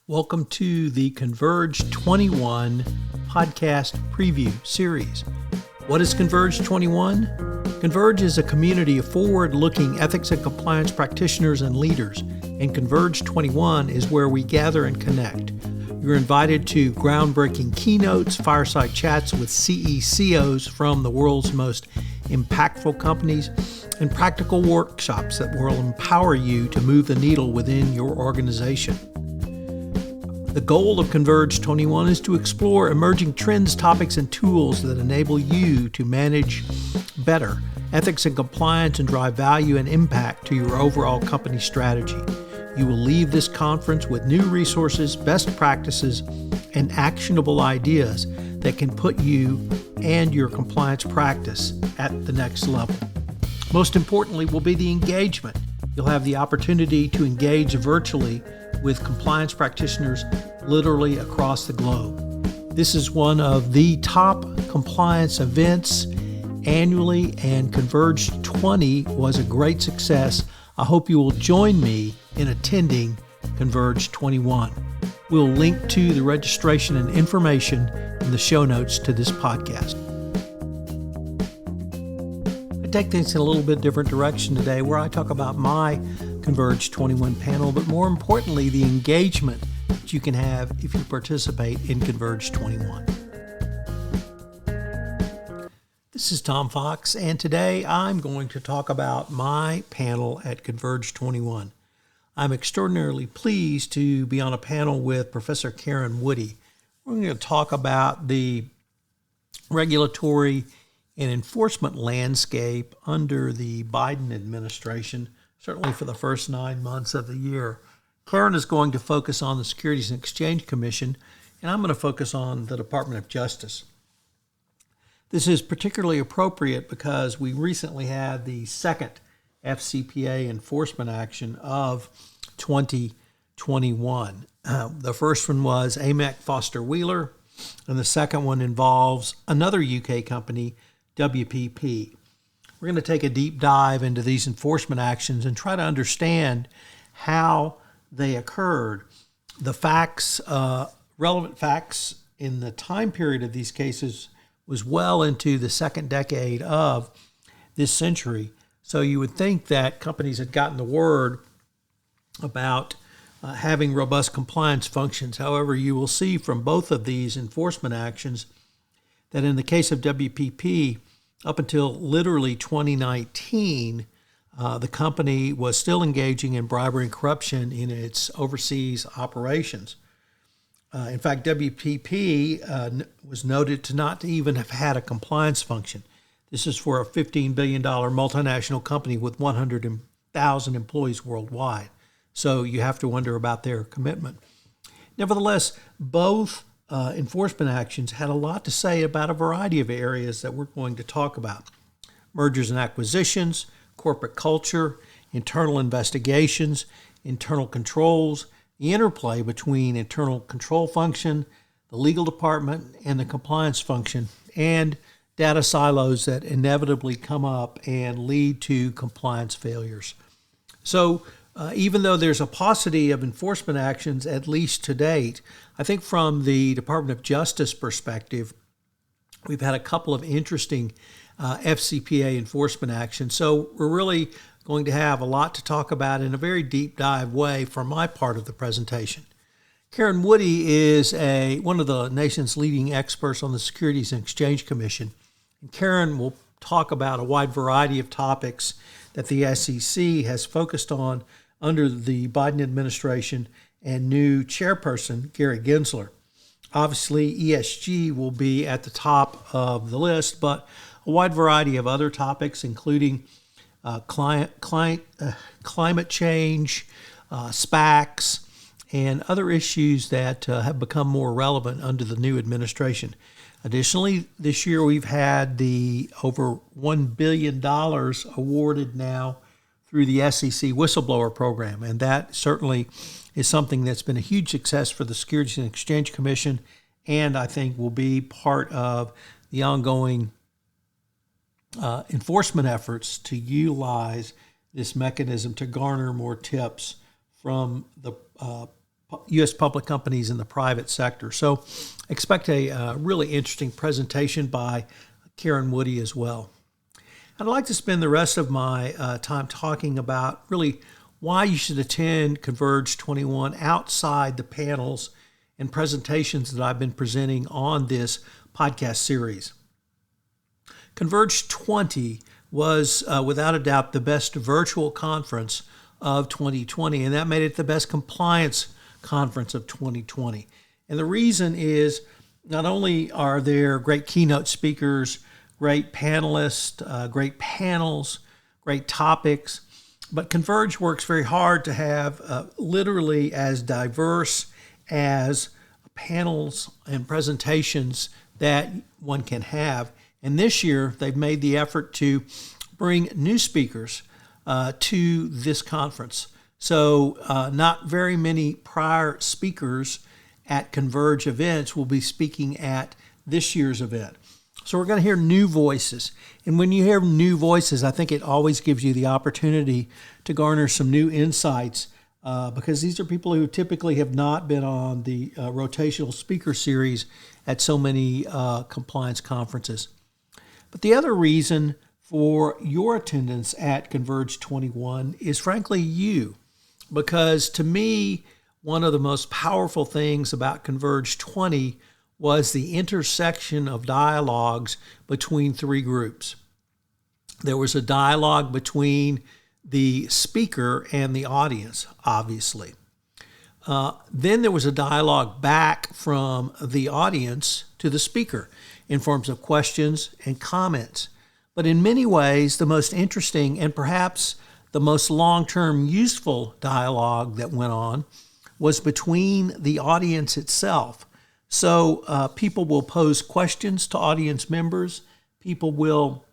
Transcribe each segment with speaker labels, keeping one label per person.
Speaker 1: Welcome to the Converge21 podcast preview series. What is Converge21? Converge is a community of forward-looking ethics and compliance practitioners and leaders, and Converge21 is where we gather and connect. You're invited to groundbreaking keynotes, fireside chats with CECOs from the world's most impactful companies, and practical workshops that will empower you to move the needle within your organization. The goal of Converge21 is to explore emerging trends, topics, and tools that enable you to manage better ethics and compliance and drive value and impact to your overall company strategy. You will leave this conference with new resources, best practices, and actionable ideas that can put you and your compliance practice at the next level. Most importantly will be the engagement. You'll have the opportunity to engage virtually with compliance practitioners literally across the globe. This is one of the top compliance events annually, and Converge20 was a great success. I hope you will join me in attending Converge21. We'll link to the registration and information in the show notes to this podcast. I take things in a little bit different direction today, where I talk about my Converge21 panel, but more importantly, the engagement that you can have if you participate in Converge21. This is Tom Fox, and today I'm going to talk about my panel at Converge21. I'm extraordinarily pleased to be on a panel with Professor Karen Woody. We're going to talk about the regulatory and enforcement landscape under the Biden administration, certainly for the first 9 months of the year. Karen is going to focus on the Securities and Exchange Commission, and I'm going to focus on the Department of Justice. This is particularly appropriate because we recently had the second FCPA enforcement action of 2021. The first one was AMEC Foster Wheeler, and the second one involves another UK company, WPP. We're going to take a deep dive into these enforcement actions and try to understand how they occurred. The facts, relevant facts in the time period of these cases was well into the second decade of this century. So you would think that companies had gotten the word about having robust compliance functions. However, you will see from both of these enforcement actions that in the case of WPP, up until literally 2019, the company was still engaging in bribery and corruption in its overseas operations. In fact, WPP was noted to not even have had a compliance function. This is for a $15 billion multinational company with 100,000 employees worldwide. So you have to wonder about their commitment. Nevertheless, both enforcement actions had a lot to say about a variety of areas that we're going to talk about. Mergers and acquisitions, corporate culture, internal investigations, internal controls, the interplay between internal control function, the legal department, and the compliance function, and data silos that inevitably come up and lead to compliance failures. So even though there's a paucity of enforcement actions, at least to date, I think from the Department of Justice perspective, we've had a couple of interesting FCPA enforcement actions. So we're really going to have a lot to talk about in a very deep dive way for my part of the presentation. Karen Woody is one of the nation's leading experts on the Securities and Exchange Commission. And Karen will talk about a wide variety of topics that the SEC has focused on under the Biden administration and new chairperson, Gary Gensler. Obviously, ESG will be at the top of the list, but a wide variety of other topics, including climate change, SPACs, and other issues that have become more relevant under the new administration. Additionally, this year we've had the over $1 billion awarded now through the SEC whistleblower program, and that certainly is something that's been a huge success for the Securities and Exchange Commission, and I think will be part of the ongoing enforcement efforts to utilize this mechanism to garner more tips from the U.S. public companies in the private sector. So expect a really interesting presentation by Karen Woody as well. I'd like to spend the rest of my time talking about really why you should attend Converge21 outside the panels and presentations that I've been presenting on this podcast series. Converge 20 was without a doubt the best virtual conference of 2020, and that made it the best compliance conference of 2020. And the reason is not only are there great keynote speakers, great panelists, great panels, great topics, but Converge works very hard to have literally as diverse as panels and presentations that one can have. And this year, they've made the effort to bring new speakers to this conference. So not very many prior speakers at Converge events will be speaking at this year's event. So we're going to hear new voices. And when you hear new voices, I think it always gives you the opportunity to garner some new insights because these are people who typically have not been on the rotational speaker series at so many compliance conferences. But the other reason for your attendance at Converge 21 is frankly you, because to me, one of the most powerful things about Converge 20 was the intersection of dialogues between three groups. There was a dialogue between the speaker and the audience, obviously. Then there was a dialogue back from the audience to the speaker in forms of questions and comments. But in many ways, the most interesting and perhaps the most long-term useful dialogue that went on was between the audience itself. So people will pose questions to audience members. People will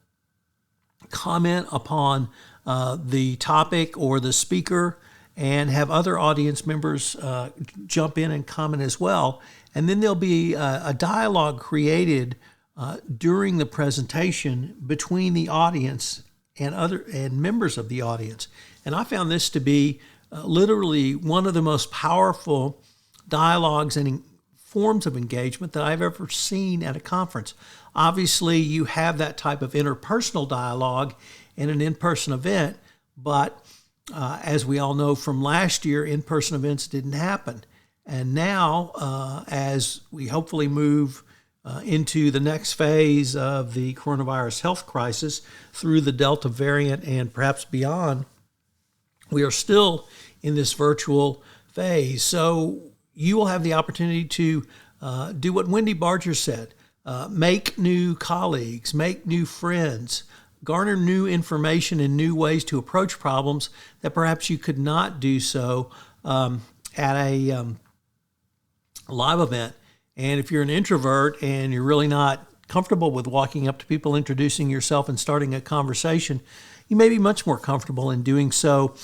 Speaker 1: comment upon the topic or the speaker and have other audience members jump in and comment as well. And then there'll be a dialogue created during the presentation between the audience and members of the audience. And I found this to be literally one of the most powerful dialogues and forms of engagement that I've ever seen at a conference. Obviously, you have that type of interpersonal dialogue in an in-person event, but as we all know from last year, in-person events didn't happen. And now, as we hopefully move into the next phase of the coronavirus health crisis through the Delta variant and perhaps beyond, we are still in this virtual phase. So you will have the opportunity to do what Wendy Barger said, make new colleagues, make new friends, garner new information and new ways to approach problems that perhaps you could not do so at a live event. And if you're an introvert and you're really not comfortable with walking up to people, introducing yourself and starting a conversation, you may be much more comfortable in doing so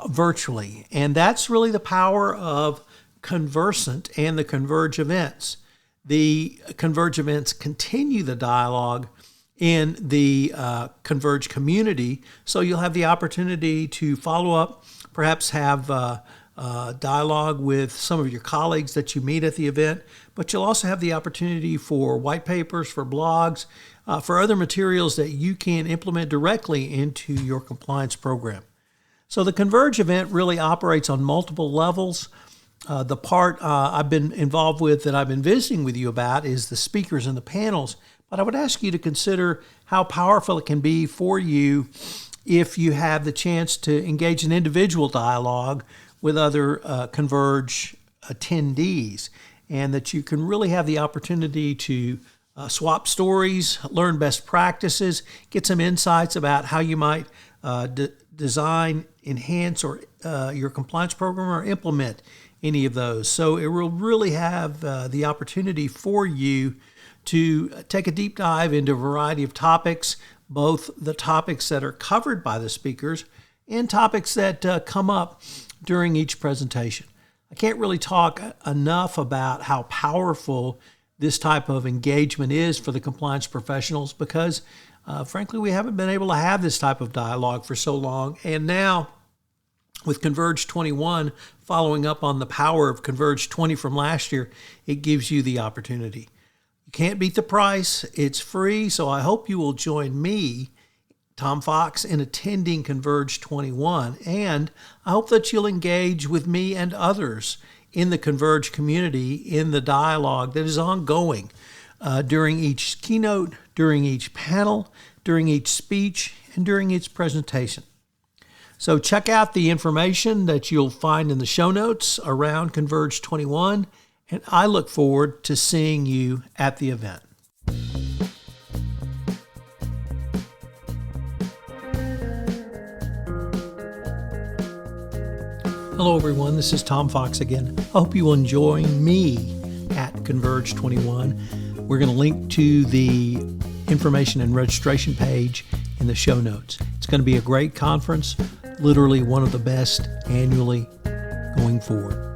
Speaker 1: virtually. And that's really the power of Conversant and the Converge events. The Converge events continue the dialogue in the Converge community, so you'll have the opportunity to follow up, perhaps have dialogue with some of your colleagues that you meet at the event, but you'll also have the opportunity for white papers, for blogs, for other materials that you can implement directly into your compliance program. So the Converge event really operates on multiple levels. The part I've been involved with that I've been visiting with you about is the speakers and the panels, but I would ask you to consider how powerful it can be for you if you have the chance to engage in individual dialogue with other Converge attendees, and that you can really have the opportunity to swap stories, learn best practices, get some insights about how you might design, enhance, or your compliance program or implement any of those. So it will really have the opportunity for you to take a deep dive into a variety of topics, both the topics that are covered by the speakers and topics that come up during each presentation. I can't really talk enough about how powerful this type of engagement is for the compliance professionals because, frankly, we haven't been able to have this type of dialogue for so long. And now With Converge21, following up on the power of Converge20 from last year, it gives you the opportunity. You can't beat the price. It's free, so I hope you will join me, Tom Fox, in attending Converge21, and I hope that you'll engage with me and others in the Converge community in the dialogue that is ongoing during each keynote, during each panel, during each speech, and during each presentation. So check out the information that you'll find in the show notes around Converge21, and I look forward to seeing you at the event. Hello everyone, this is Tom Fox again. I hope you will join me at Converge21. We're going to link to the information and registration page in the show notes. It's going to be a great conference, literally one of the best annually going forward.